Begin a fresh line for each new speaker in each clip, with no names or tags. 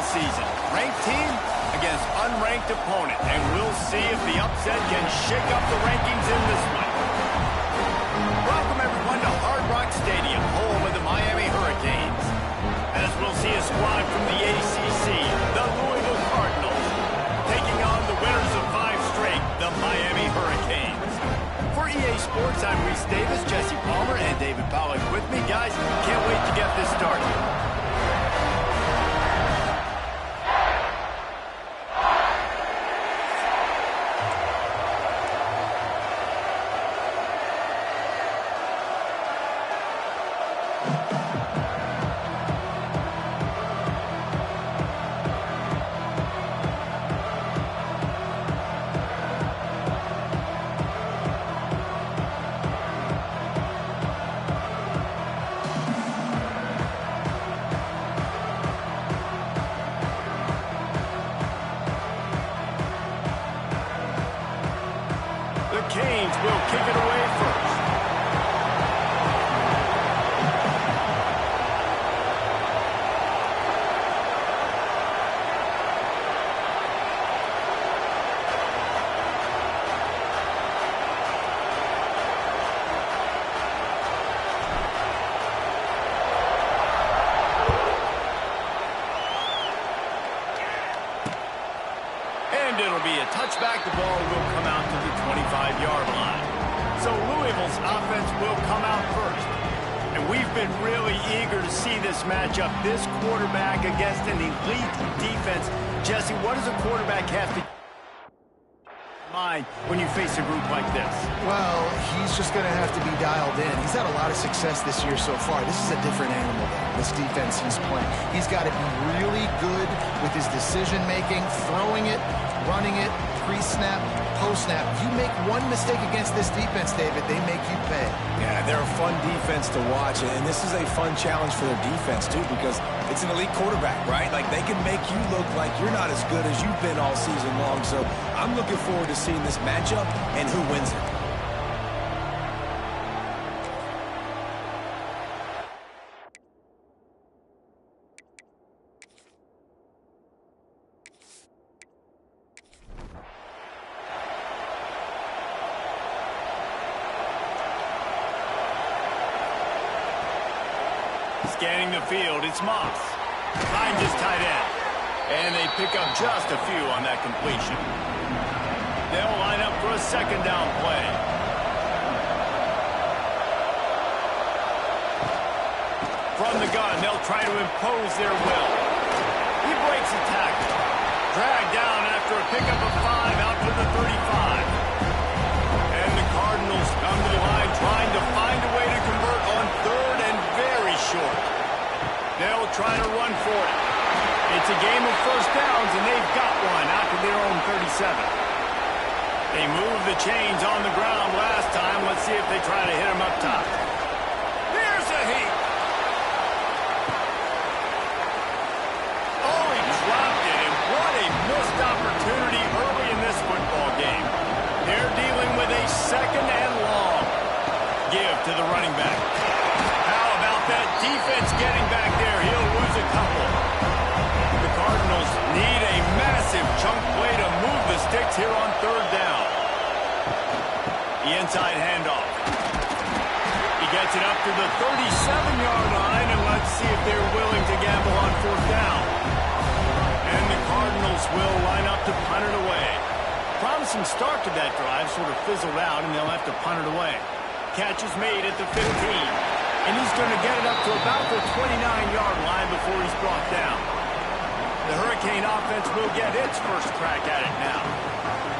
season. Ranked team against unranked opponent, and we'll see if the upset can shake up the rankings in this one. Welcome, everyone, to Hard Rock Stadium, home of the Miami Hurricanes. As we'll see a squad from the ACC, the Louisville Cardinals, taking on the winners of 5 straight, the Miami Hurricanes. For EA Sports, I'm Reese Davis, Jesse Palmer, and David Pollack with me. Guys, can't wait to get this started. Canes will kick it away first. And it'll be a touchback. The ball will come out to the 25-yard line. So Louisville's offense will come out first. And we've been really eager to see this matchup. This quarterback against an elite defense. Jesse, what does a quarterback have to mind when you face a group like this?
Well, he's just going to have to be dialed in. He's had a lot of success this year so far. This is a different animal, though, this defense he's playing. He's got to be really good with his decision-making, throwing it, running it, pre-snap, post-snap. You make one mistake against this defense, David, they make you pay.
Yeah, they're a fun defense to watch, and this is a fun challenge for their defense, too, because it's an elite quarterback, right? Like, they can make you look like you're not as good as you've been all season long, so I'm looking forward to seeing this matchup and who wins it.
Scanning the field, it's Moss. Finds his tight end. And they pick up just a few on that completion. They'll line up for a second down play. From the gun, they'll try to impose their will. He breaks a tackle. Dragged down after a pickup of 5 out to the 35. And the Cardinals come to the line trying to find a way to convert on third and very short. They'll try to run for it. It's a game of first downs, and they've got one out to their own 37. They moved the chains on the ground last time. Let's see if they try to hit him up top. There's a heat. Oh, he dropped it, and what a missed opportunity early in this football game. They're dealing with a second and long. Give to the running back. How about that defense getting back there? He'll lose a couple. The Cardinals need a massive chunk play to move the sticks here on third down. The inside handoff. He gets it up to the 37-yard line, and let's see if they're willing to gamble on fourth down. And the Cardinals will line up to punt it away. Promising start to that drive sort of fizzled out, and they'll have to punt it away. Catch is made at the 15. And he's going to get it up to about the 29-yard line before he's brought down. The Hurricane offense will get its first crack at it now.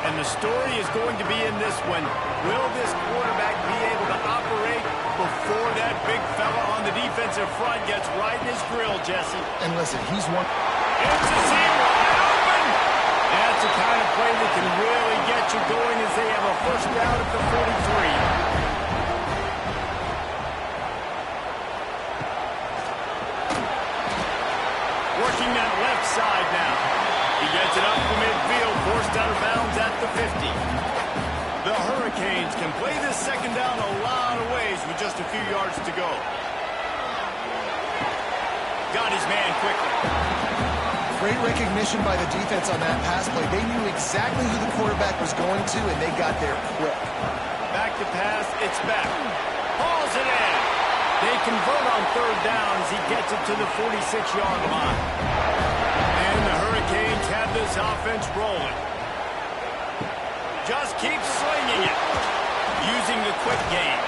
And the story is going to be in this one. Will this quarterback be able to operate before that big fella on the defensive front gets right in his grill, Jesse?
And listen, he's one.
It's a seam wide open! That's the kind of play that can really get you going as they have a first down at the 43. Working that left side now. He gets it up to midfield, forced out of bounds at the 50. The Hurricanes can play this second down a lot of ways with just a few yards to go. Got his man quickly.
Great recognition by the defense on that pass play. They knew exactly who the quarterback was going to, and they got there quick.
Back to pass, it's back. Hauls it in. They convert on third down as he gets it to the 46-yard line. And the Hurricanes have this offense rolling. Just keep slinging it, using the quick game.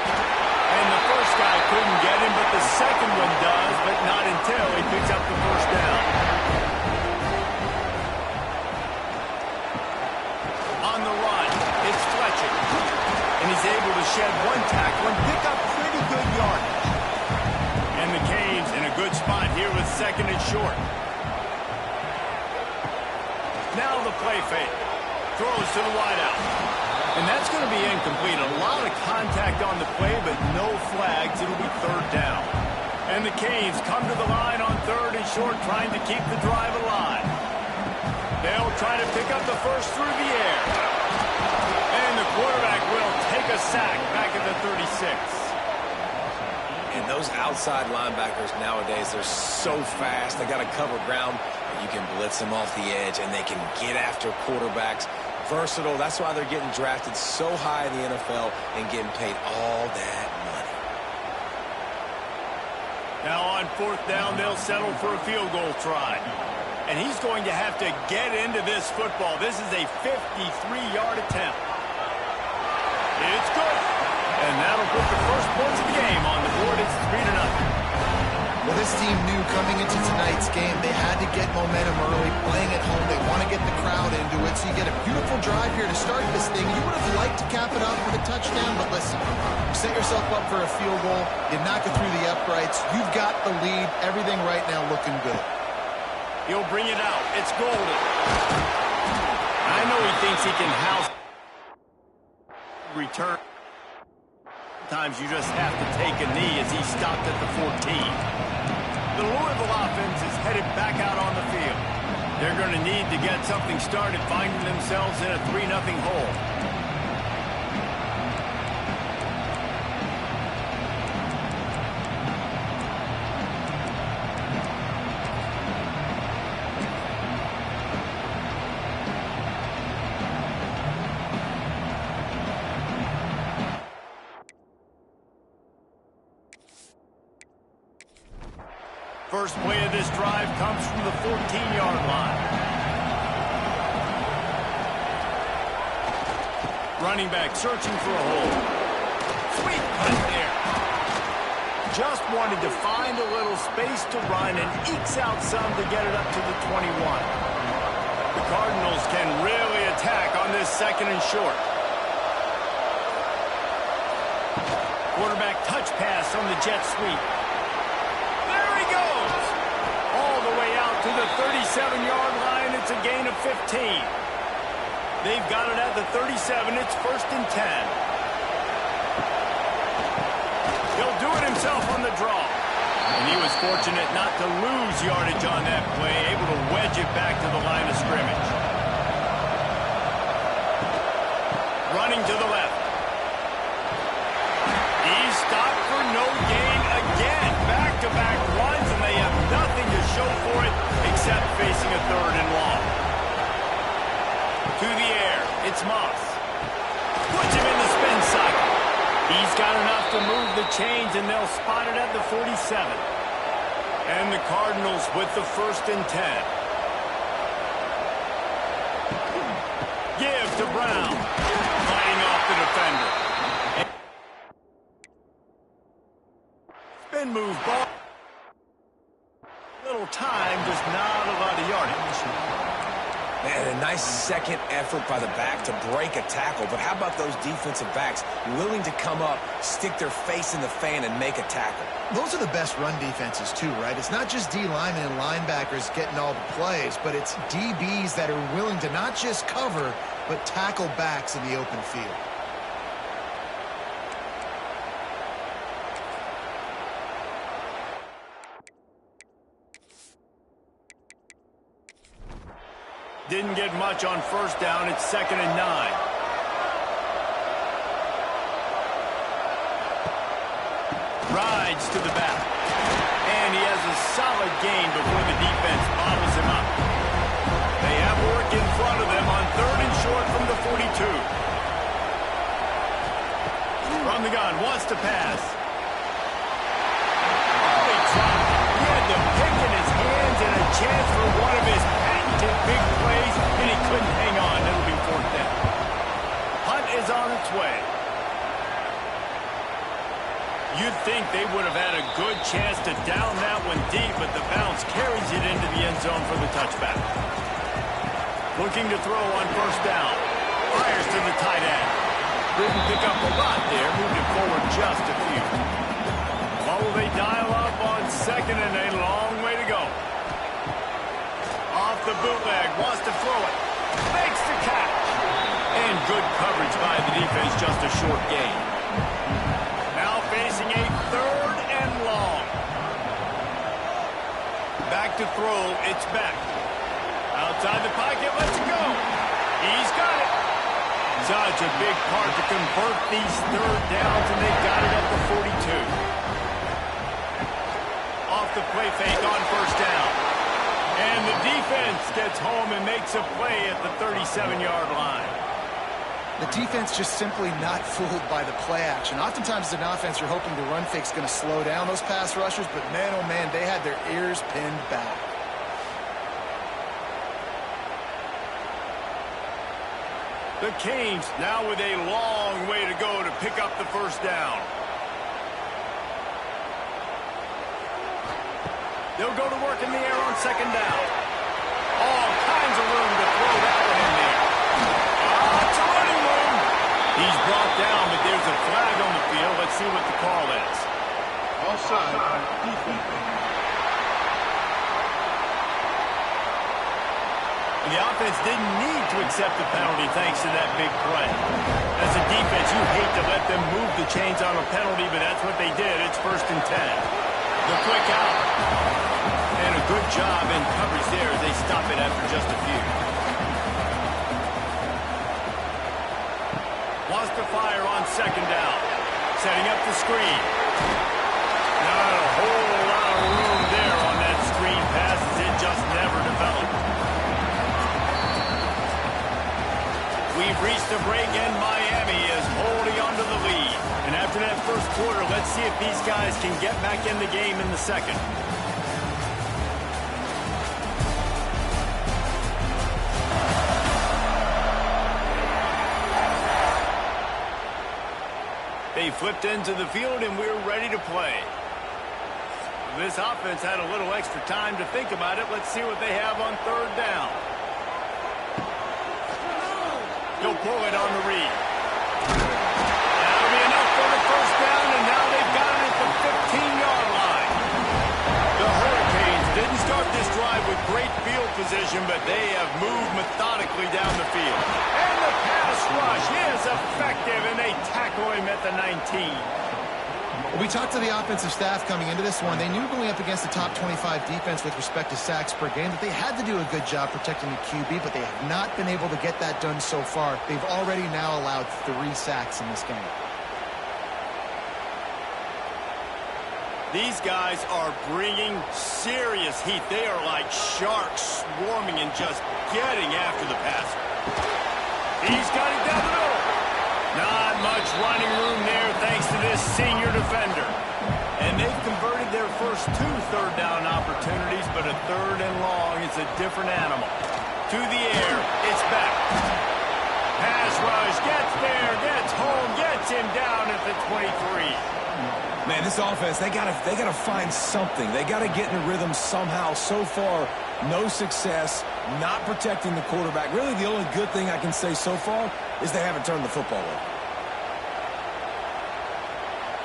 And the first guy couldn't get him, but the second one does, but not until he picks up the first down. On the run, it's Fletcher. And he's able to shed one tackle and pick up pretty good yardage. And the Canes in a good spot here with second and short. Now the play fake. Throws to the wideout. And that's going to be incomplete. A lot of contact on the play, but no flags. It'll be third down. And the Canes come to the line on third and short, trying to keep the drive alive. They'll try to pick up the first through the air. And the quarterback will take a sack back at the 36.
And those outside linebackers nowadays, they're so fast. They got to cover ground. You can blitz them off the edge, and they can get after quarterbacks. Versatile. That's why they're getting drafted so high in the NFL and getting paid all that money.
Now on fourth down, they'll settle for a field goal try. And he's going to have to get into this football. This is a 53-yard attempt. It's good. And that'll put the first points of the game on the board. It's 3-0.
Well, this team knew coming into tonight's game they had to get momentum early, playing at home. They want to get the crowd into it, so you get a beautiful drive here to start this thing. You would have liked to cap it off with a touchdown, but listen, you set yourself up for a field goal, you knock it through the uprights, you've got the lead, everything right now looking good.
He'll bring it out. It's Golden. I know he thinks he can house return. Sometimes you just have to take a knee as he stopped at the 14. The Louisville offense is headed back out on the field. They're going to need to get something started, finding themselves in a 3-0 hole. First play of this drive comes from the 14-yard line. Running back searching for a hole. Sweet cut there. Just wanted to find a little space to run and ekes out some to get it up to the 21. The Cardinals can really attack on this second and short. Quarterback touch pass on the jet sweep. To the 37-yard line, it's a gain of 15. They've got it at the 37. It's first and 10. He'll do it himself on the draw. And he was fortunate not to lose yardage on that play, able to wedge it back to the line of scrimmage. Running to the left. He's stopped for no gain again. Back-to-back runs, and they have nothing to show for it except facing a third and long. To the air, it's Moss. Puts him in the spin cycle. He's got enough to move the chains, and they'll spot it at the 47. And the Cardinals with the first and 10. Give to Brown. Fighting off the defender. Spin move ball. Little time, just not a lot of yardage.
Man, a nice second effort by the back to break a tackle. But how about those defensive backs willing to come up, stick their face in the fan, and make a tackle?
Those are the best run defenses, too, right? It's not just D linemen and linebackers getting all the plays, but it's DBs that are willing to not just cover, but tackle backs in the open field.
Didn't get much on first down. It's second and 9. Rides to the back. And he has a solid gain before the defense bottles him up. from the gun, wants to pass. Oh, he dropped it. He had the pick in his hands and a chance for one of his patented big plays, and he couldn't hang on. It'll be fourth down. Hunt is on its way. You'd think they would have had a good chance to down that one deep, but the bounce carries it into the end zone for the touchback. Looking to throw on first down. Fires to the tight end. Didn't pick up a lot there. Moved it forward just a few. What will they dial up on second and a long way to go? Off the bootleg. Wants to throw it. Makes the catch. And good coverage by the defense. Just a short gain. Now facing a third and long. Back to throw. It's back. Outside the pocket. Let's go. He's got it. Such a big part to convert these third downs, and they got it at the 42. Off the play fake on first down. And the defense gets home and makes a play at the 37-yard line.
The defense just simply not fooled by the play action. Oftentimes as an offense, you're hoping the run fake's going to slow down those pass rushers, but man, oh man, they had their ears pinned back.
The Canes now with a long way to go to pick up the first down. They'll go to work in the air on second down. All kinds of room to throw that one in there. It's a running room. He's brought down, but there's a flag on the field. Let's see what the call is.
Offside, defense.
The offense didn't need to accept the penalty thanks to that big play. As a defense, you hate to let them move the chains on a penalty, but that's what they did. It's 1st and 10. The quick out. And a good job in coverage there as they stop it after just a few. Wants to fire on second down. Setting up the screen. Not a whole lot of room there on that screen pass as it just never developed. We've reached a break, and Miami is holding on to the lead. And after that first quarter, let's see if these guys can get back in the game in the second. They flipped into the field, and we're ready to play. This offense had a little extra time to think about it. Let's see what they have on third down. He'll pull it on the read. That'll be enough for the first down, and now they've got it at the 15-yard line. The Hurricanes didn't start this drive with great field position, but they have moved methodically down the field. And the pass rush is effective, and they tackle him at the 19.
We talked to the offensive staff coming into this one. They knew going up against the top 25 defense with respect to sacks per game that they had to do a good job protecting the QB, but they have not been able to get that done so far. They've already now allowed 3 sacks in this game.
These guys are bringing serious heat. They are like sharks swarming and just getting after the passer. He's got it down the middle. Not much running room there thanks to this senior defender. And they've converted their first 2 third down opportunities, but a third and long is a different animal. To the air, it's back. Pass rush, gets there, gets home, gets him down at the 23.
Man, this offense, they gotta find something. They gotta get in a rhythm somehow. So far, no success, not protecting the quarterback. Really, the only good thing I can say so far is they haven't turned the football over.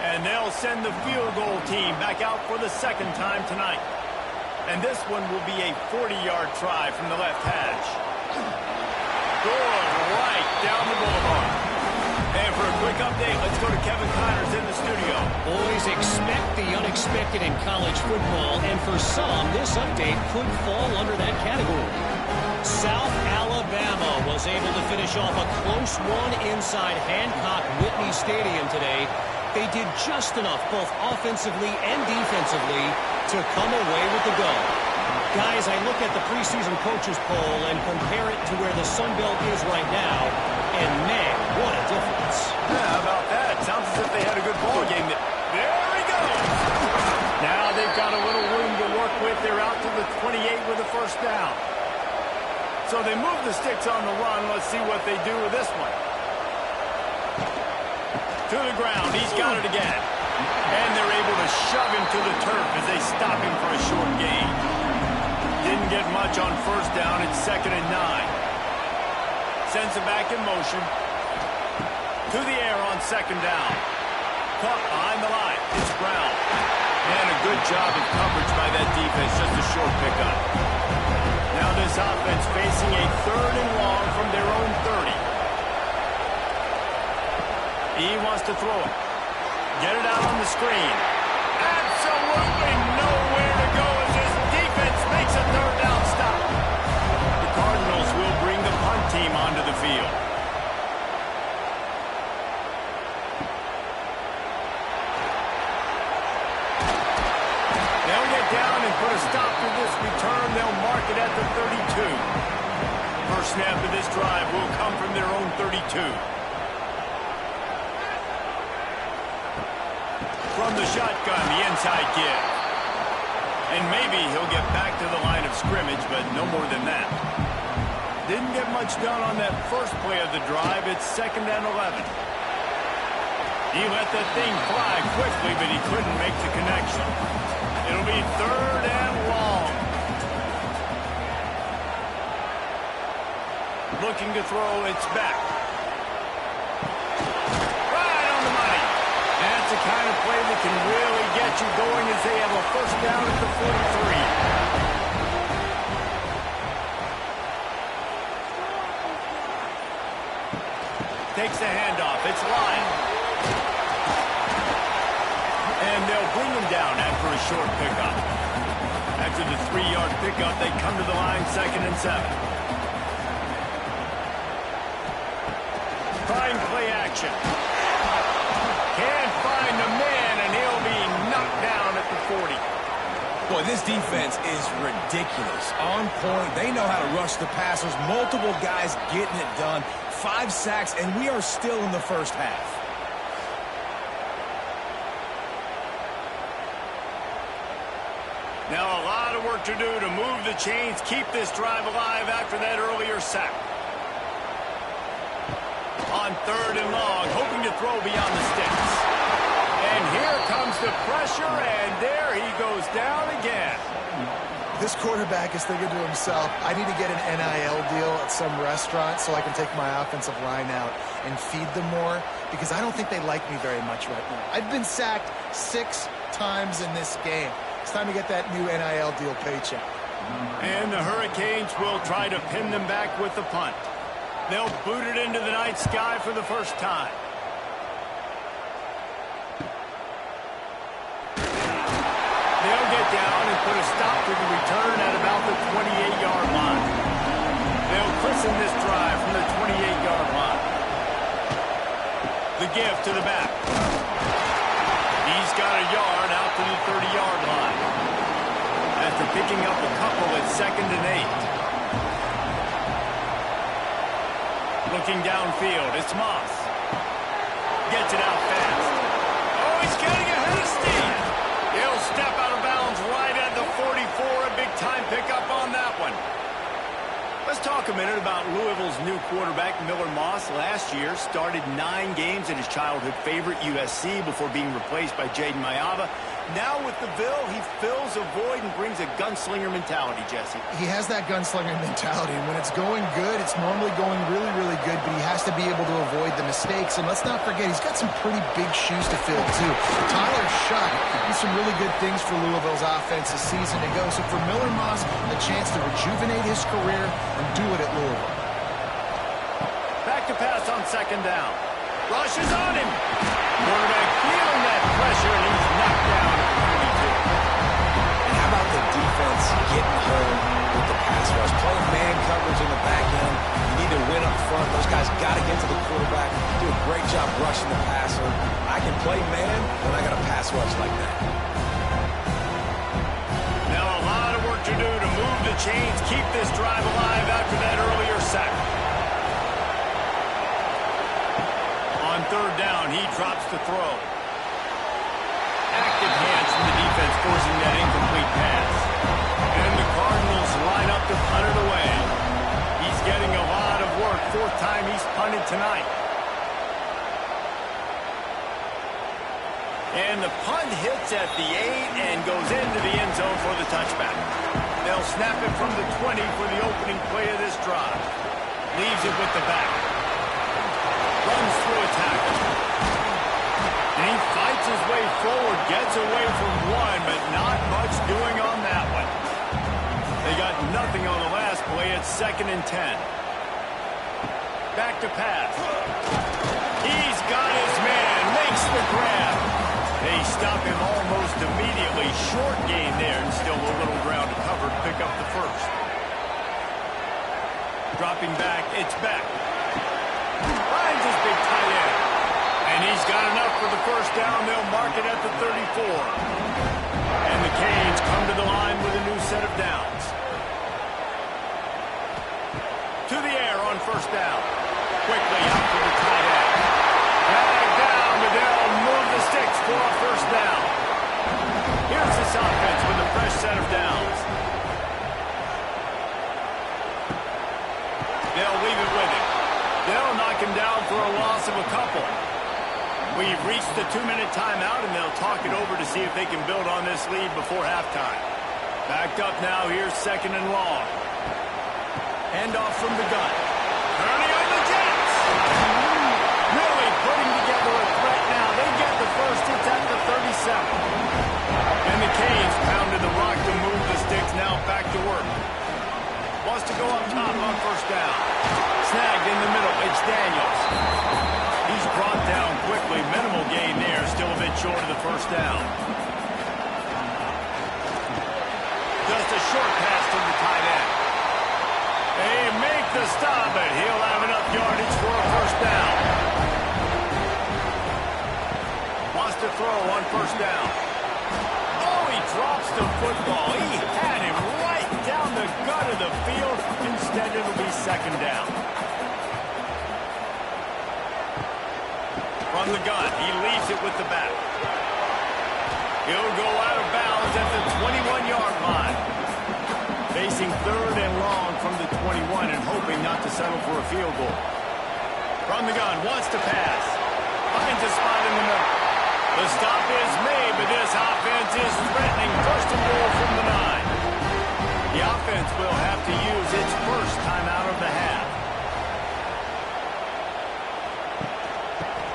And they'll send the field goal team back out for the second time tonight. And this one will be a 40-yard try from the left hash. Good right down the boulevard. And for a quick update, let's go to Kevin Connors in the studio.
Always expect the unexpected in college football, and for some, this update could fall under that category. South Alabama was able to finish off a close one inside Hancock-Whitney Stadium today. They did just enough, both offensively and defensively, to come away with the dub. Guys, I look at the preseason coaches poll and compare it to where the Sun Belt is right now, and man, what a difference.
Yeah, how about that? It sounds as if they had a good ball game. There he goes. Now they've got a little room to work with. They're out to the 28 with a first down. So they move the sticks on the run. Let's see what they do with this one. To the ground. He's got it again. And they're able to shove him to the turf as they stop him for a short gain. Didn't get much on first down. It's 2nd and 9. Sends it back in motion. To the air on 2nd down. Caught behind the line. It's Brown. And a good job of coverage by that defense. Just a short pickup. Now this offense facing a 3rd and long from their own 30. He wants to throw it. Get it out on the screen. Absolutely nowhere to go as this defense makes a 3rd down stop. The Cardinals will bring the punt team onto the field. They'll get down and put a stop to this return. They'll mark it at the 32. First snap of this drive will come from their own 32. From the shotgun, the inside give. And maybe he'll get back to the line of scrimmage, but no more than that. Didn't get much done on that first play of the drive. It's 2nd and 11. He let that thing fly quickly, but he couldn't make the connection. It'll be 3rd and long. Looking to throw, it's back. Right on the money. That's the kind of play that can really get you going as they have a first down at the 43. Takes the handoff. It's Lyon. And they'll bring him down after a short pickup. After the 3-yard pickup, they come to the line 2nd and 7. Trying play action. Can't find the man, and he'll be knocked down at the 40.
Boy, this defense is ridiculous. On point. They know how to rush the passers. Multiple guys getting it done. 5 sacks, and we are still in the first half.
Now a lot of work to do to move the chains, keep this drive alive after that earlier sack. On 3rd and long, hoping to throw beyond the sticks. And here comes the pressure, and there he goes down again.
This quarterback is thinking to himself, I need to get an NIL deal at some restaurant so I can take my offensive line out and feed them more, because I don't think they like me very much right now. I've been sacked 6 times in this game. It's time to get that new NIL deal paycheck.
And the Hurricanes will try to pin them back with the punt. They'll boot it into the night sky for the first time. They'll get down and put a stop to the return at about the 28-yard line. They'll christen this drive from the 28-yard line. The give to the back. He's got a yard out to the 30-yard line. After picking up a couple at 2nd and 8. Looking downfield, it's Moss. Gets it out fast. Oh, he's getting ahead of steam. He'll step out of bounds right at the 44. A big-time pickup on that one. Let's talk a minute about Louisville's new quarterback, Miller Moss. Last year, started 9 games at his childhood favorite, USC, before being replaced by Jaden Mayava. Now with the Bill, he fills a void and brings a gunslinger mentality, Jesse.
He has that gunslinger mentality, and when it's going good, it's normally going really, really good, but he has to be able to avoid the mistakes. And let's not forget, he's got some pretty big shoes to fill, too. Tyler Shough did some really good things for Louisville's offense this season to go. So for Miller Moss, a chance to rejuvenate his career and do it at Louisville.
Back to pass on 2nd down. Rush is on him. Quarterback feeling that pressure, and he's knocked down at 42.
And how about the defense getting home with the pass rush? Playing man coverage in the back end. You need to win up front. Those guys got to get to the quarterback. Do a great job rushing the passer. I can play man, but I got a pass rush like that.
Now a lot of work to do to move the chains, keep this drive alive after that earlier sack. On third down. He drops to throw. Active hands from the defense forcing that incomplete pass. And the Cardinals line up to punt it away. He's getting a lot of work. Fourth time he's punted tonight. And the punt hits at the 8 and goes into the end zone for the touchback. They'll snap it from the 20 for the opening play of this drive. Leaves it with the back. Runs through a tackle. And he fights his way forward, gets away from one, but not much doing on that one. They got nothing on the last play. It's 2nd and 10. Back to pass. He's got his man. Makes the grab. They stop him almost immediately. Short gain there, and still a little ground to cover to pick up the first. Dropping back, it's back. Finds his big tight end. And he's got enough for the first down. They'll mark it at the 34. And the Canes come to the line with a new set of downs. To the air on first down. Quickly out to the tight end. Back down, but they'll move the sticks for a first down. Here's this offense with a fresh set of downs. They'll leave it with him. They'll knock him down for a loss of a couple. We've reached the 2-minute timeout, and they'll talk it over to see if they can build on this lead before halftime. Backed up now, here's 2nd and long. Handoff from the gun. Turning on the Jets. Really putting together a threat now. They get the first. It's at the 37. And the Canes pounded the rock to move the sticks. Now back to work. Wants to go up top on first down. Snagged in the middle. It's Daniels. He's brought down quickly. Minimal gain there. Still a bit short of the first down. Just a short pass to the tight end. They make the stop, but he'll have enough yardage for a first down. Wants to throw on first down. Oh, he drops the football. He had him right down the gut of the field. Instead, it'll be 2nd down. From the gun, he leaves it with the back. He'll go out of bounds at the 21-yard line. Facing 3rd and long from the 21 and hoping not to settle for a field goal. From the gun, wants to pass. Finds a spot in the middle. The stop is made, but this offense is threatening. 1st and goal from the 9. The offense will have to use its first timeout of the half.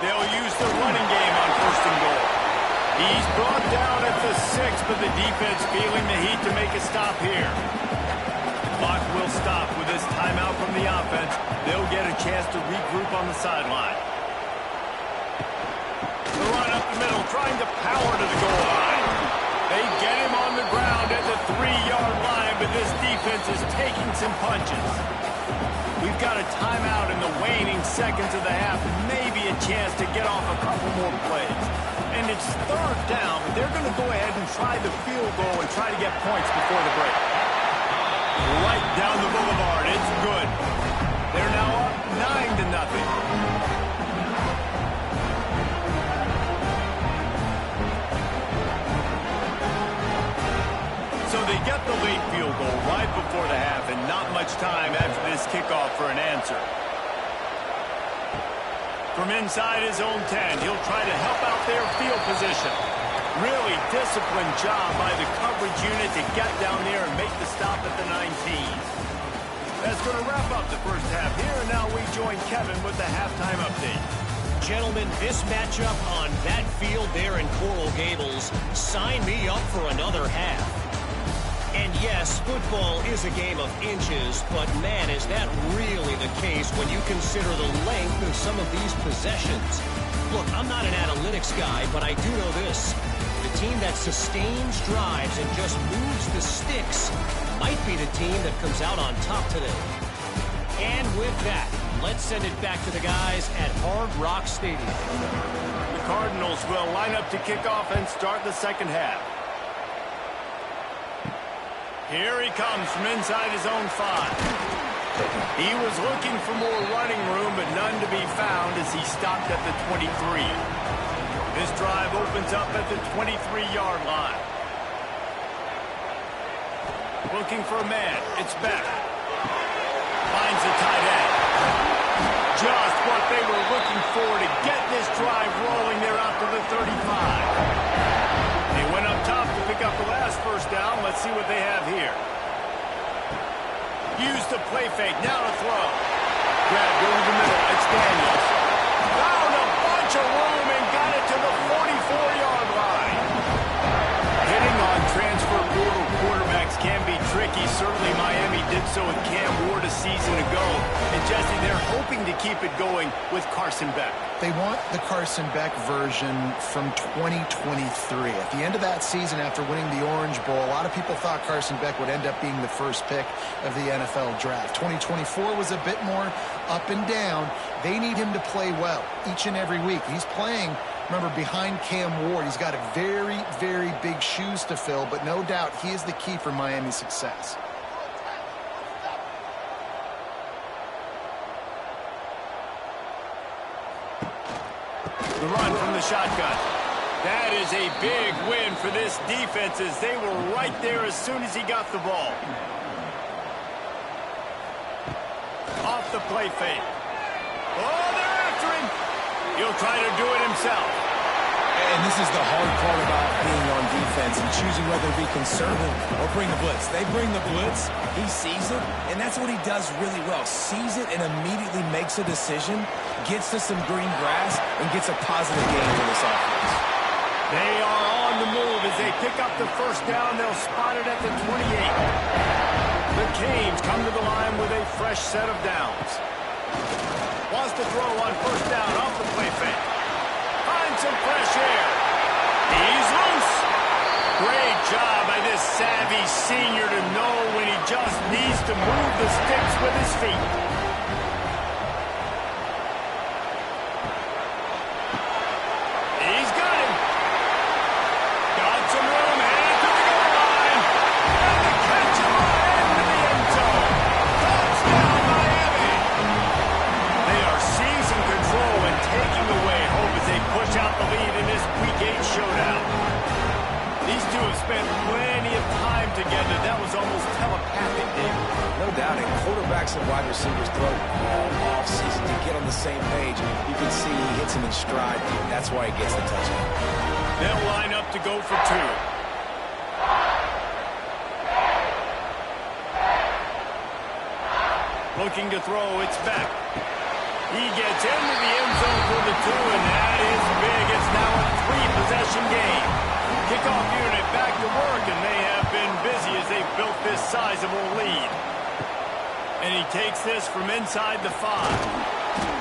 They'll use the running game on 1st and goal. He's brought down at the 6, but the defense feeling the heat to make a stop here. Clock will stop with this timeout from the offense. They'll get a chance to regroup on the sideline. The run up the middle, trying to power to the goal line. They get him on the ground at the 3-yard line, but this defense is taking some punches. We've got a timeout in the waning seconds of the half. Maybe a chance to get off a couple more plays. And it's 3rd down, but they're going to go ahead and try the field goal and try to get points before the break. Right down the boulevard. It's good. They're now up 9-0. So they get the late field goal right before the half, and not much time after this kickoff for an answer. From inside his own 10, he'll try to help out their field position. Really disciplined job by the coverage unit to get down there and make the stop at the 19. That's going to wrap up the first half here, and now we join Kevin with the halftime update.
Gentlemen, this matchup on that field there in Coral Gables, sign me up for another half. And yes, football is a game of inches, but man, is that really the case when you consider the length of some of these possessions. Look, I'm not an analytics guy, but I do know this. The team that sustains drives and just moves the sticks might be the team that comes out on top today. And with that, let's send it back to the guys at Hard Rock Stadium.
The Cardinals will line up to kick off and start the second half. Here he comes from inside his own 5. He was looking for more running room, but none to be found as he stopped at the 23. This drive opens up at the 23-yard line. Looking for a man. It's Beck. Finds the tight end. Just what they were looking for to get this drive rolling. They're out to the 35. They went up top to pick up the last first down. Let's see what they have here. Use the play fake. Now to throw. Grab over the middle. It's Daniels. Found a bunch of room and got it to the 44-yard line. Hitting on transfer portal quarterbacks can be tricky. Certainly Miami did so with Cam Ward a season ago. And Jesse, they're hoping to keep it going with Carson Beck.
They want the Carson Beck version from 2023. At the end of that season, after winning the Orange Bowl, a lot of people thought Carson Beck would end up being the first pick of the NFL draft. 2024 was a bit more up and down. They need him to play well each and every week. He's playing, remember, behind Cam Ward. He's got a very, very big shoes to fill, but no doubt he is the key for Miami's success.
The run from the shotgun. That is a big win for this defense as they were right there as soon as he got the ball. Off the play fake. Oh, they're after him. He'll try to do it himself.
And this is the hard part about being on defense and choosing whether to be conservative or bring the blitz. They bring the blitz, he sees it, and that's what he does really well. Sees it and immediately makes a decision, gets to some green grass, and gets a positive gain for this offense.
They are on the move as they pick up the first down. They'll spot it at the 28. The Canes come to the line with a fresh set of downs. Wants to throw on first down off the play fake. Finds some fresh air. He's loose. Great job by this savvy senior to know when he just needs to move the sticks with his feet. He's got him. Got some room, headed to the goal line. And the catch him right into the end zone. Touchdown, Miami. They are seizing control and taking away hope as they push out the lead in this Week 8 showdown. These two have spent plenty of time together. That was almost telepathic, David.
No doubt, and quarterbacks and wide receivers throw all offseason to get on the same page. You can see he hits him in stride. That's why he gets the touchdown.
They'll line up to go for two. Looking to throw, it's Beck. He gets into the end zone for the two, and that is big. It's now a three-possession game. Kickoff unit back to work, and they have been busy as they've built this sizable lead. And he takes this from inside the 5.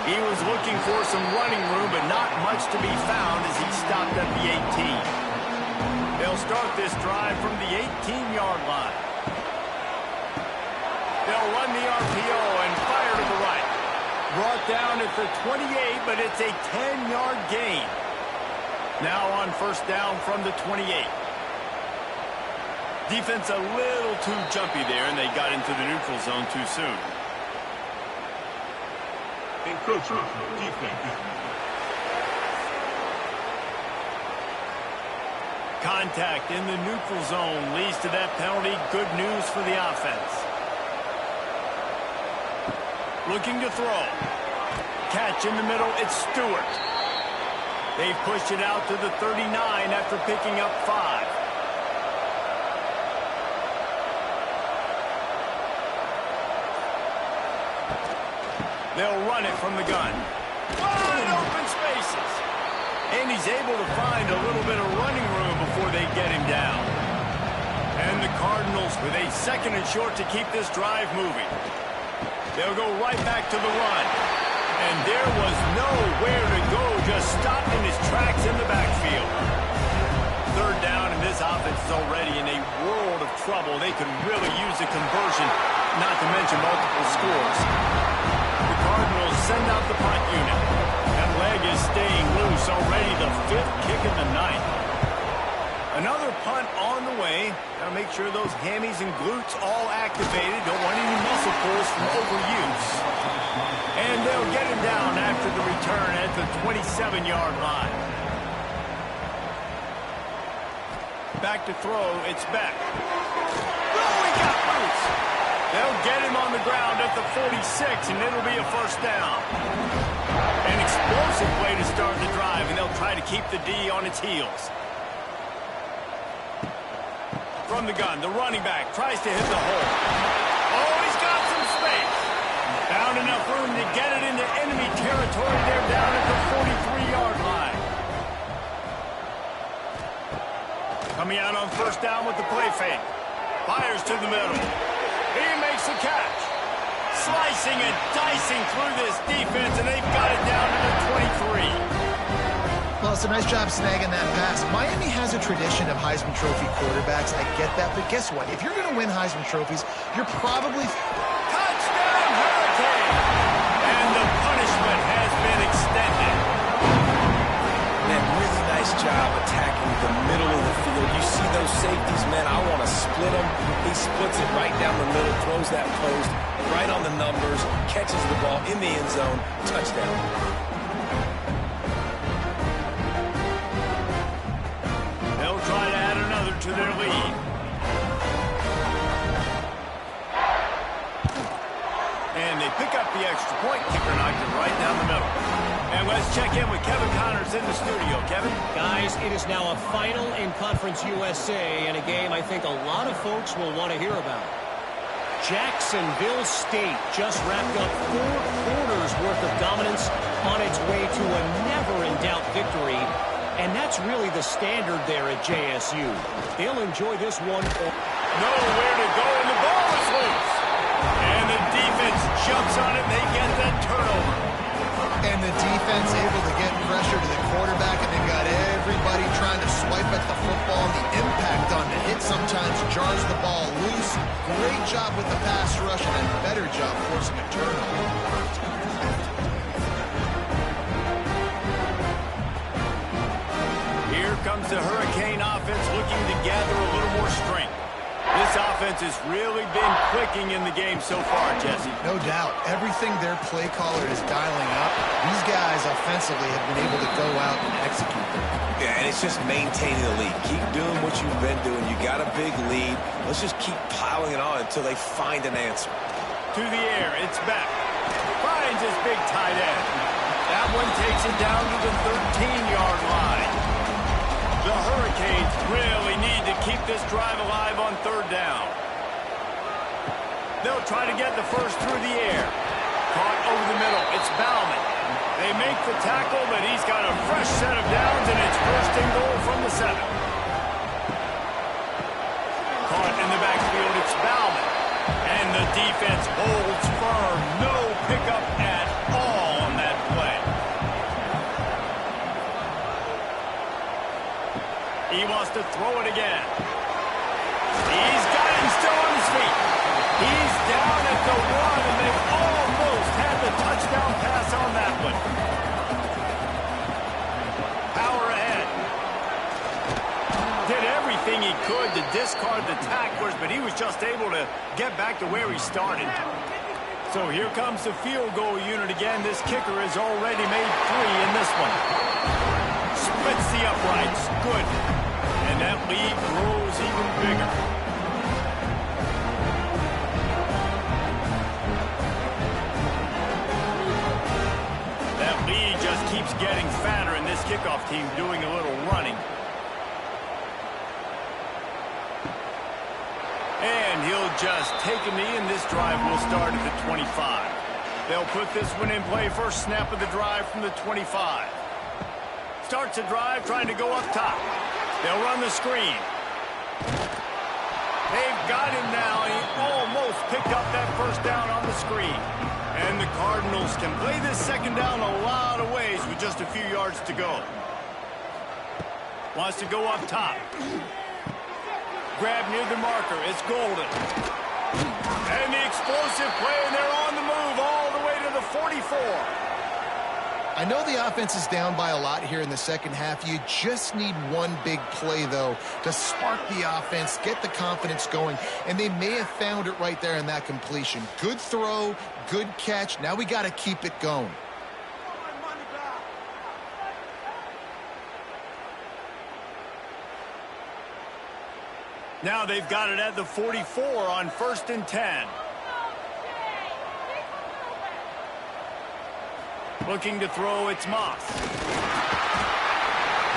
He was looking for some running room, but not much to be found as he stopped at the 18. They'll start this drive from the 18-yard line. They'll run the RPO and fire to the right. Brought down at the 28, but it's a 10-yard gain. Now on first down from the 28. Defense a little too jumpy there, and they got into the neutral zone too soon.
Encroachment, defense.
Contact in the neutral zone leads to that penalty. Good news for the offense. Looking to throw. Catch in the middle, it's Stewart. They've pushed it out to the 39 after picking up 5. They'll run it from the gun. Wide open spaces. And he's able to find a little bit of running room before they get him down. And the Cardinals with a second and short to keep this drive moving. They'll go right back to the run. And there was nowhere to go, just stopped in his tracks in the backfield. Third down, and this offense is already in a world of trouble. They could really use a conversion, not to mention multiple scores. The Cardinals send out the punt unit. That leg is staying loose, already the 5th kick of the night. Another punt on the way. Got to make sure those hammies and glutes all activated. Don't want any muscle pulls from overusing the return at the 27-yard line. Back to throw, it's Beck. Oh, he got loose. They'll get him on the ground at the 46, and it'll be a first down. An explosive play to start the drive, and they'll try to keep the D on its heels. From the gun, the running back tries to hit the hole. Oh, he's got some space. Found enough room to get it into enemy territory. They're down at the 43-yard line. Coming out on first down with the play fake. Fires to the middle. He makes the catch. Slicing and dicing through this defense, and they've got it down to the 23.
Well, it's a nice job snagging that pass. Miami has a tradition of Heisman Trophy quarterbacks. I get that, but guess what? If you're going to win Heisman Trophies, you're probably...
Touchdown, Hurricane! And the punishment has been extended.
Man, really nice job attacking the middle of the field. You see those safeties, man, I want to split them. He splits it right down the middle, throws that post, right on the numbers, catches the ball in the end zone, touchdown.
They'll try to add another to their lead. And they pick up the extra point. Kicker knocked it right down the middle. And let's check in with Kevin Connors in the studio. Kevin?
Guys, it is now a final in Conference USA, and a game I think a lot of folks will want to hear about. Jacksonville State just wrapped up 4 quarters worth of dominance on its way to a never-in-doubt victory. And that's really the standard there at JSU. They'll enjoy this one.
Nowhere to go, and the ball is loose. And the defense jumps on it, and they get that turnover.
And the defense able to get pressure to the quarterback, and they've got everybody trying to swipe at the football. The impact on the hit sometimes jars the ball loose. Great job with the pass rush, and a better job forcing a turnover.
Here comes the Hurricane offense looking to gather a little more strength. This offense has really been clicking in the game so far, Jesse.
No doubt. Everything their play caller is dialing up, these guys offensively have been able to go out and execute them.
Yeah, and it's just maintaining the lead. Keep doing what you've been doing. You got a big lead. Let's just keep piling it on until they find an answer.
To the air, it's back. Finds his big tight end. That one takes it down to the 13-yard line. The Hurricanes really need to keep this drive alive on third down. They'll try to get the first through the air. Caught over the middle. It's Bauman. They make the tackle, but he's got a fresh set of downs, and it's first and goal from the 7. Caught in the backfield. It's Bauman. And the defense holds firm. No pickup at all on that play. He wants to throw it again. He's got him still on his feet. He's down at the 1, and they almost had the touchdown pass on that one. Power ahead. Did everything he could to discard the tacklers, but he was just able to get back to where he started. So here comes the field goal unit again. This kicker has already made 3 in this one. Splits the uprights. Good. And that lead grows even bigger. That lead just keeps getting fatter, and this kickoff team doing a little running. And he'll just take a knee, and this drive will start at the 25. They'll put this one in play. First snap of the drive from the 25. Starts a drive trying to go up top. They'll run the screen. They've got him now. He almost picked up that first down on the screen. And the Cardinals can play this second down a lot of ways with just a few yards to go. Wants to go up top. Grab near the marker. It's Golden. And the explosive play, and they're on the move all the way to the 44.
I know the offense is down by a lot here in the second half. You just need one big play, though, to spark the offense, get the confidence going, and they may have found it right there in that completion. Good throw, good catch. Now we got to keep it going.
Now they've got it at the 44 on 1st and 10. Looking to throw, it's Moss.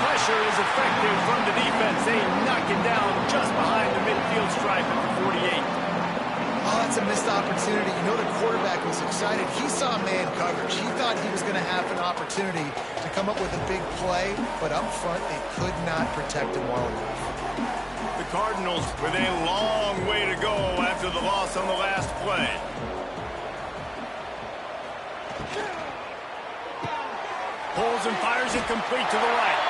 Pressure is effective from the defense. They knock it down just behind the midfield stripe at the 48.
Oh, that's a missed opportunity. You know the quarterback was excited. He saw man coverage. He thought he was going to have an opportunity to come up with a big play, but up front they could not protect him well enough.
The Cardinals with a long way to go after the loss on the last play. Pulls and fires it complete to the right.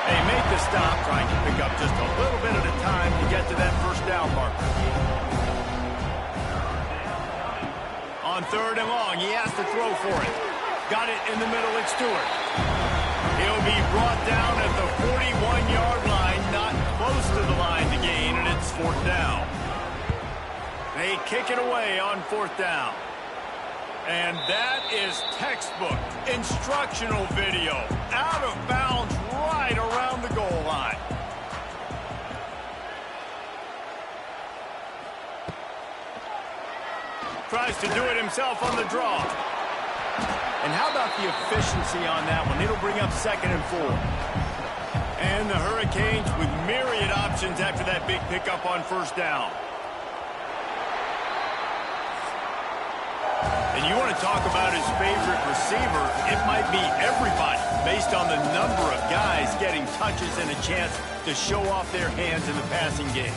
They make the stop, trying to pick up just a little bit at a time to get to that first down marker. On 3rd and long, he has to throw for it. Got it in the middle, it's Stewart. He'll be brought down at the 41-yard line, not close to the line to gain, and it's 4th down. They kick it away on 4th down. And that is textbook instructional video. Out of bounds right around the goal line. Tries to do it himself on the draw. And how about the efficiency on that one? It'll bring up 2nd and 4. And the Hurricanes with myriad options after that big pickup on 1st down. And you want to talk about his favorite receiver, it might be everybody based on the number of guys getting touches and a chance to show off their hands in the passing game.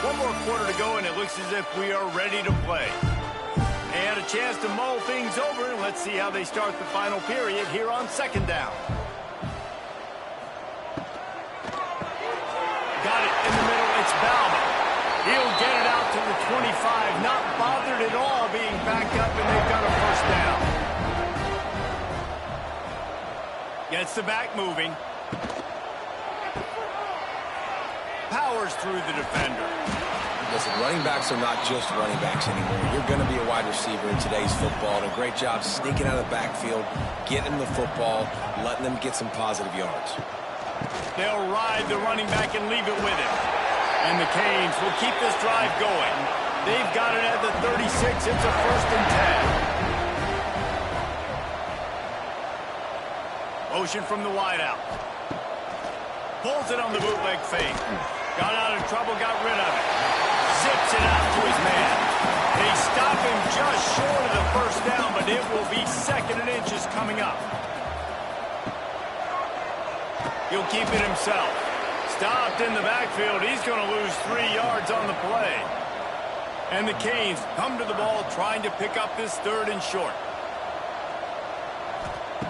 One more quarter to go, and it looks as if we are ready to play. And a chance to mull things over, and let's see how they start the final period here on 2nd down. Got it in the middle, it's Bauman. He'll get it out to the 25, not bothered at all being backed up, and they've got a 1st down. Gets the back moving. Powers through the defender.
Listen, running backs are not just running backs anymore. You're going to be a wide receiver in today's football. And a great job sneaking out of the backfield, getting the football, letting them get some positive yards.
They'll ride the running back and leave it with him. And the Canes will keep this drive going. They've got it at the 36. It's a 1st and 10. Motion from the wideout. Pulls it on the bootleg fake. Got out of trouble, got rid of it. Zips it out to his man. They stop him just short of the 1st down, but it will be 2nd and inches coming up. He'll keep it himself. Stopped in the backfield. He's going to lose 3 yards on the play. And the Canes come to the ball trying to pick up this 3rd and short.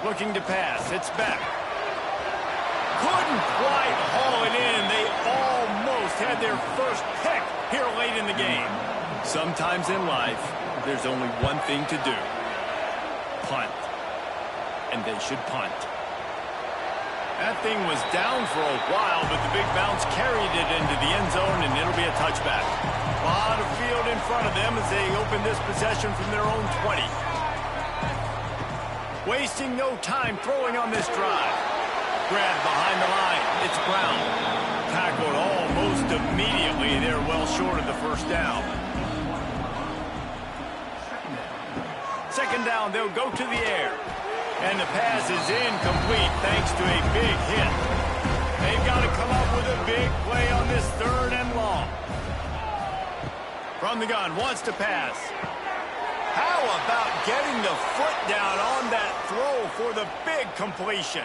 Looking to pass. It's Beck. Couldn't quite haul it in. They almost had their first pick here late in the game. Sometimes in life, there's only one thing to do. Punt. And they should punt. That thing was down for a while, but the big bounce carried it into the end zone, and it'll be a touchback. A lot of field in front of them as they open this possession from their own 20. Wasting no time throwing on this drive. Grabbed behind the line. It's Brown. Tackled almost immediately. They're well short of the 1st down. 2nd down, they'll go to the air. And the pass is incomplete thanks to a big hit. They've got to come up with a big play on this 3rd and long. From the gun, wants to pass. How about getting the foot down on that throw for the big completion?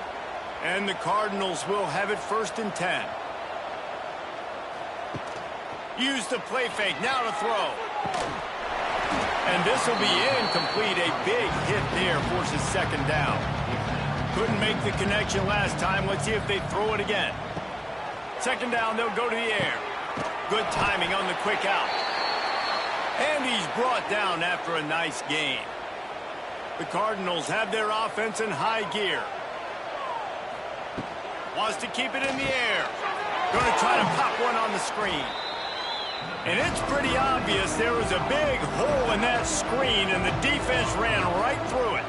And the Cardinals will have it 1st and 10. Use the play fake, now to throw. And this will be incomplete. A big hit there forces 2nd down. Couldn't make the connection last time. Let's see if they throw it again. 2nd down, they'll go to the air. Good timing on the quick out. And he's brought down after a nice gain. The Cardinals have their offense in high gear. Wants to keep it in the air. Going to try to pop one on the screen. And it's pretty obvious there was a big hole in that screen, and the defense ran right through it.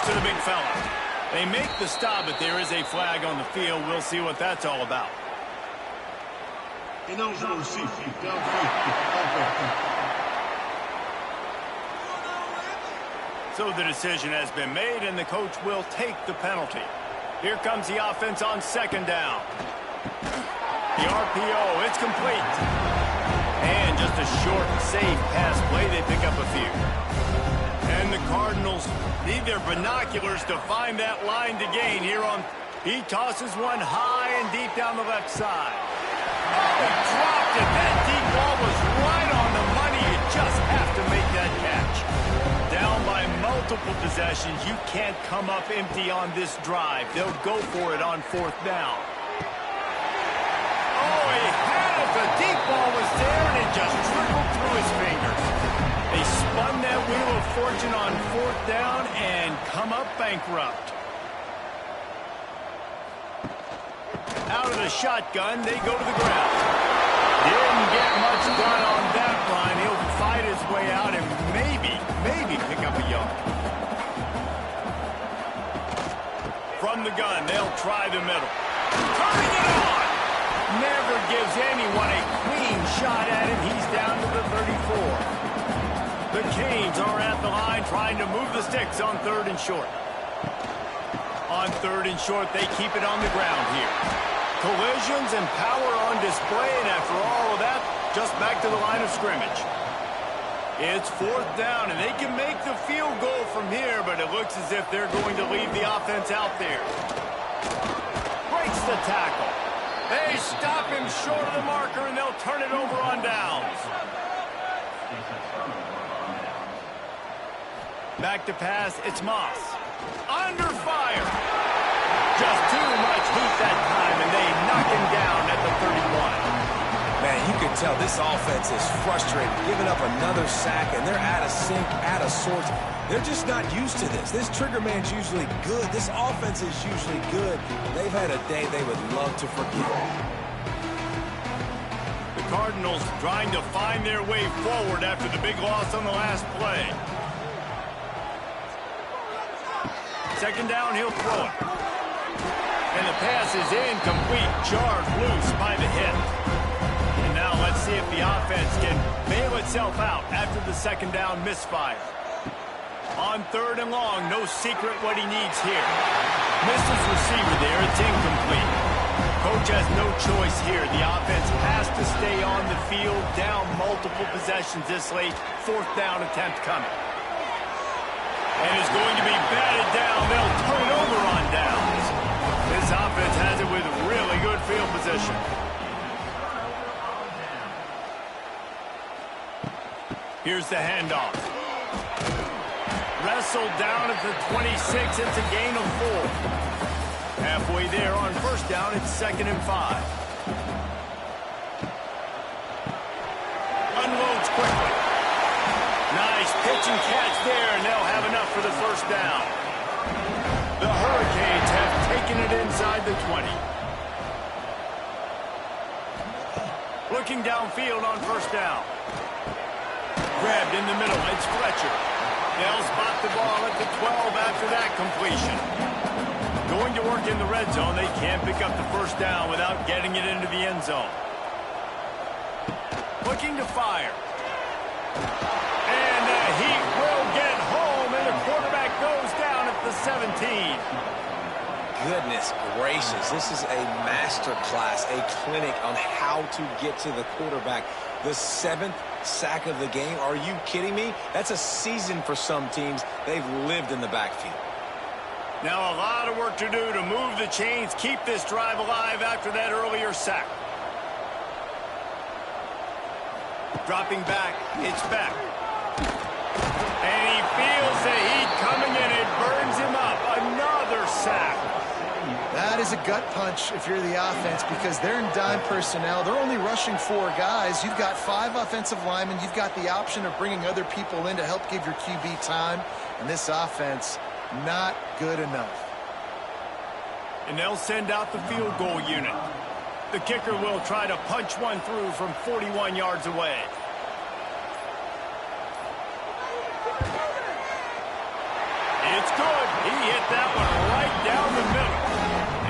Here's to the big fella. They make the stop, but there is a flag on the field. We'll see what that's all about.
Ineligible safety. Downfield.
So the decision has been made, and the coach will take the penalty. Here comes the offense on second down. The RPO, it's complete. And just a short, safe pass play. They pick up a few. And the Cardinals need their binoculars to find that line to gain here on. He tosses one high and deep down the left side. Oh, he dropped it. That deep ball was right on the money. You just have to make that catch. Down by multiple possessions. You can't come up empty on this drive. They'll go for it on fourth down. Oh, he had it. The deep ball was there, and it just trickled through his fingers. They spun that wheel of fortune on fourth down and come up bankrupt. Out of the shotgun, they go to the ground. Didn't get much done on that line. He'll fight his way out and maybe pick up a yard. From the gun, they'll try the middle. Turning it on! Never gives anyone a clean shot at him. He's down to the 34. The Canes are at the line trying to move the sticks on third and short. On third and short, they keep it on the ground here. Collisions and power on display, and after all of that, just back to the line of scrimmage. It's fourth down, and they can make the field goal from here, but it looks as if they're going to leave the offense out there. Breaks the tackle. They stop him short of the marker, and they'll turn it over on downs. Back to pass, it's Moss. Under fire. Just too much heat that time, and they knock him down at the 31.
Man, you can tell this offense is frustrated, giving up another sack, and they're out of sync, out of sorts. They're just not used to this. This trigger man's usually good. This offense is usually good. They've had a day they would love to forget.
The Cardinals trying to find their way forward after the big loss on the last play. Second down, he'll throw it. And the pass is incomplete, jarred loose by the hit. And now let's see if the offense can bail itself out after the second down misfire. On third and long, no secret what he needs here. Misses receiver there, it's incomplete. Coach has no choice here. The offense has to stay on the field, down multiple possessions this late. Fourth down attempt coming. And is going to be batted down. They'll turn it over on downs. This offense has it with really good field position. Here's the handoff. Wrestled down at the 26. It's a gain of 4. Halfway there on first down, it's 2nd and 5. Unloads quickly. Nice pitch and catch there, and they'll have enough for the first down. The Hurricanes have taken it inside the 20. Looking downfield on first down. Grabbed in the middle, it's Fletcher. They'll spot the ball at the 12 after that completion. Going to work in the red zone, they can't pick up the first down without getting it into the end zone. Looking to fire. And the Heat will get home, and the quarterback goes down at the 17.
Goodness gracious, this is a master class, a clinic on how to get to the quarterback. The 7th sack of the game. Are you kidding me? That's a season for some teams. They've lived in the backfield.
Now a lot of work to do to move the chains, keep this drive alive after that earlier sack. Dropping back, it's back. And he feels the heat coming in. It burns him up. Another sack.
That is a gut punch if you're the offense, because they're in dime personnel. They're only rushing 4 guys. You've got 5 offensive linemen. You've got the option of bringing other people in to help give your QB time. And this offense, not good enough.
And they'll send out the field goal unit. The kicker will try to punch one through from 41 yards away. It's good. He hit that one right down the middle.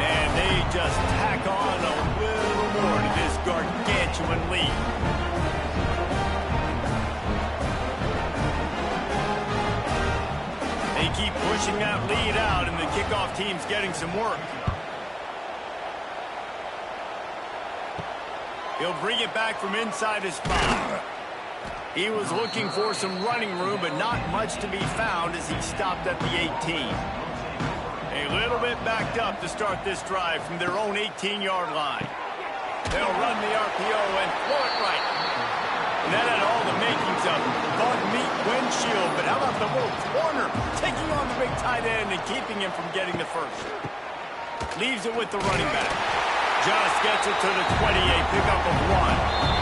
And they just tack on a little more to this gargantuan lead. They keep pushing that lead out, and the kickoff team's getting some work. He'll bring it back from inside his 5. He was looking for some running room, but not much to be found as he stopped at the 18. A little bit backed up to start this drive from their own 18-yard line. They'll run the RPO and throw it right. And that had all the makings of bug meat windshield, but how about the little corner taking on the big tight end and keeping him from getting the first? Leaves it with the running back. Just gets it to the 28, pickup of 1.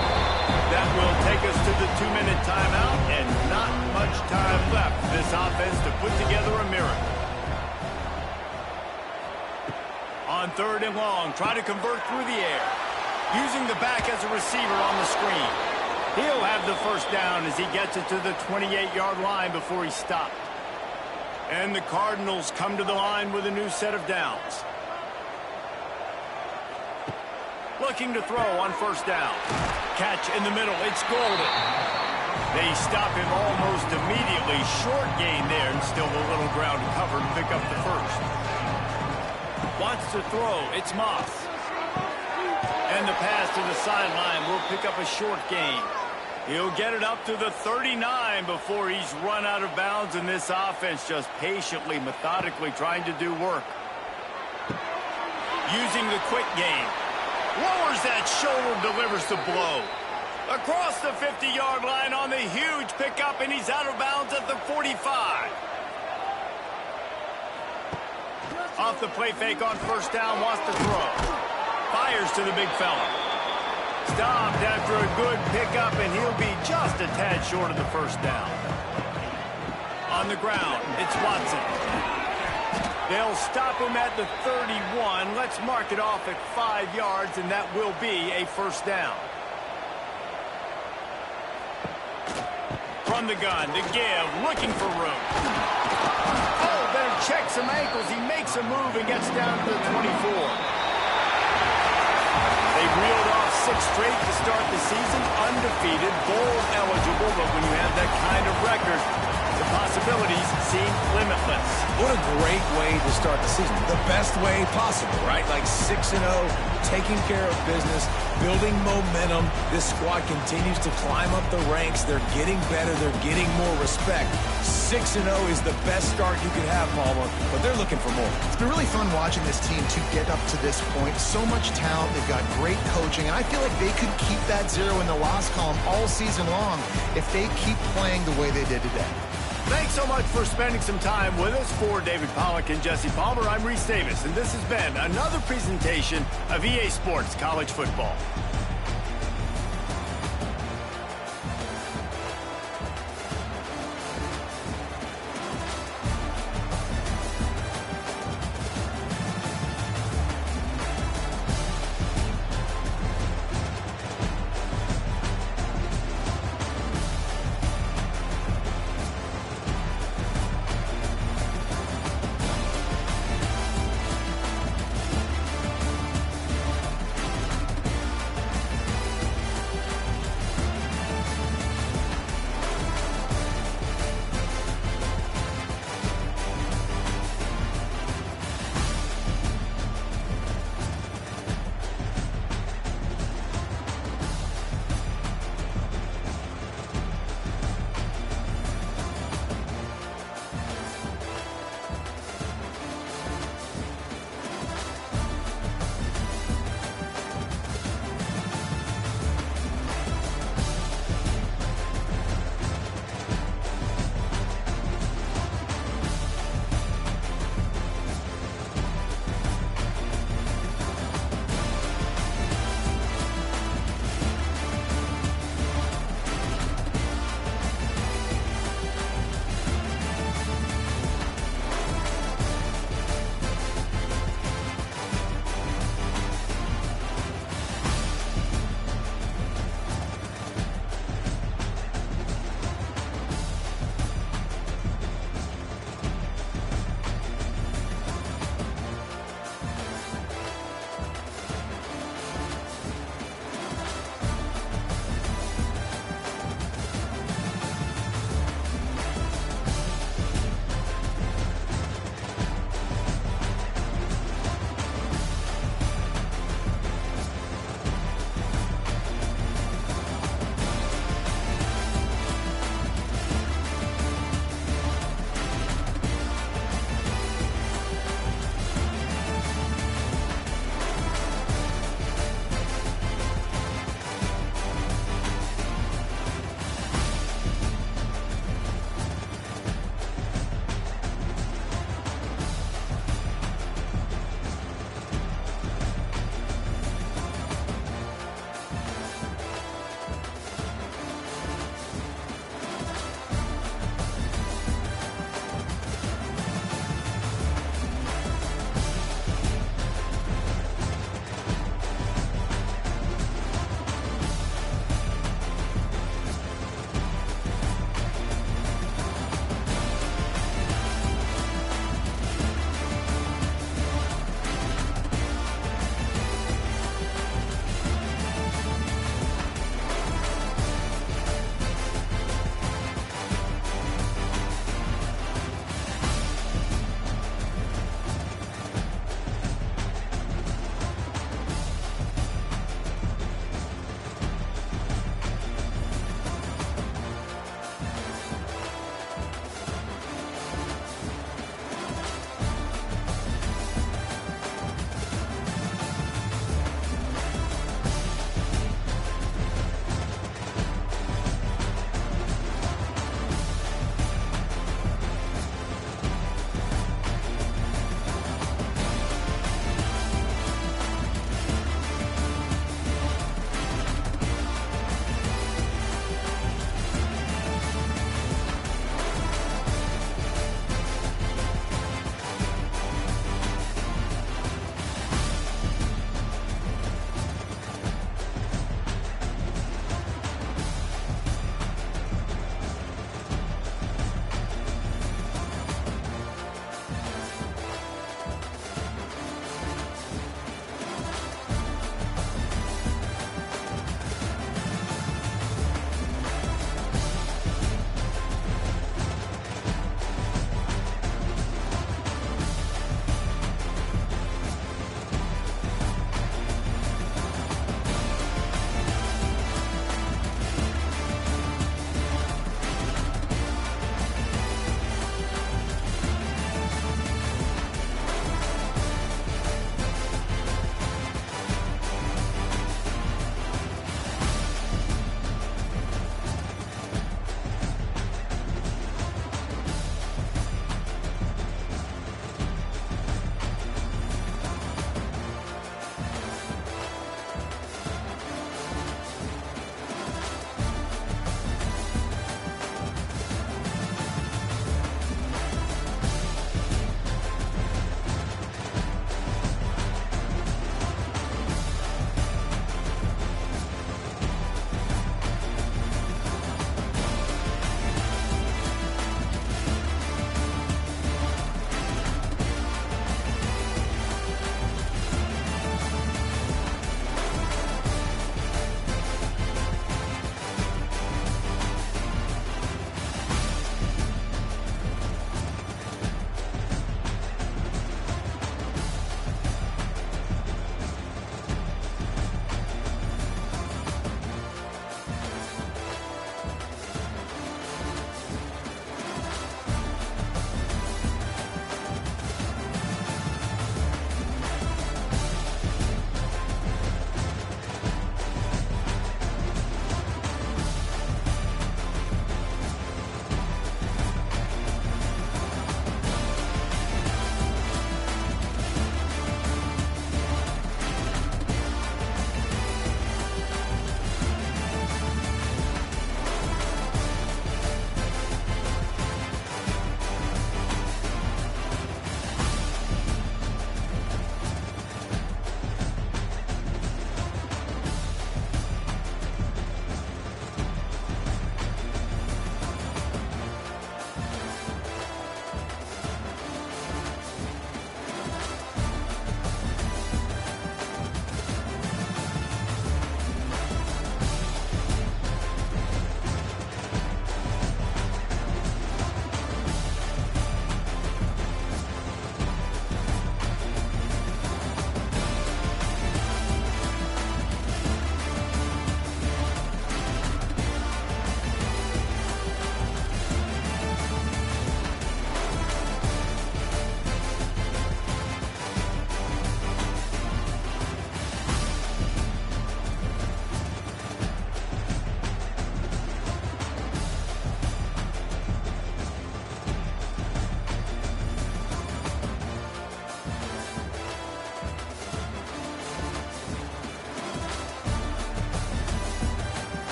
That will take us to the 2-minute timeout, and not much time left for this offense to put together a miracle. On 3rd and long, try to convert through the air. Using the back as a receiver on the screen. He'll have the first down as he gets it to the 28-yard line before he stopped. And the Cardinals come to the line with a new set of downs. Looking to throw on 1st down. Catch in the middle. It's Golden. They stop him almost immediately. Short gain there, and still a little ground covered to pick up the first. Wants to throw. It's Moss. And the pass to the sideline will pick up a short gain. He'll get it up to the 39 before he's run out of bounds, and this offense just patiently, methodically trying to do work. Using the quick game. Lowers that shoulder, delivers the blow. Across the 50-yard line on the huge pickup, and he's out of bounds at the 45. Off the play fake on 1st down, wants to throw. Fires to the big fella. Stopped after a good pickup, and he'll be just a tad short of the 1st down. On the ground, it's Watson. They'll stop him at the 31. Let's mark it off at 5 yards, and that will be a 1st down. From the gun to give, looking for room. Oh, better check some ankles. He makes a move and gets down to the 24. They reeled off 6 straight to start the season, undefeated, bowl eligible, but when you have that kind of record, the possibilities seem limitless.
What a great way to start the season. The best way possible, right? Like 6-0, taking care of business, building momentum. This squad continues to climb up the ranks. They're getting better. They're getting more respect. 6-0 is the best start you could have, Palmer, but they're looking for more.
It's been really fun watching this team to get up to this point. So much talent. They've got great coaching, and I feel like they could keep that 0 in the loss column all season long if they keep playing the way they did today.
Thanks so much for spending some time with us. For David Pollack and Jesse Palmer, I'm Reese Davis, and this has been another presentation of EA Sports College Football.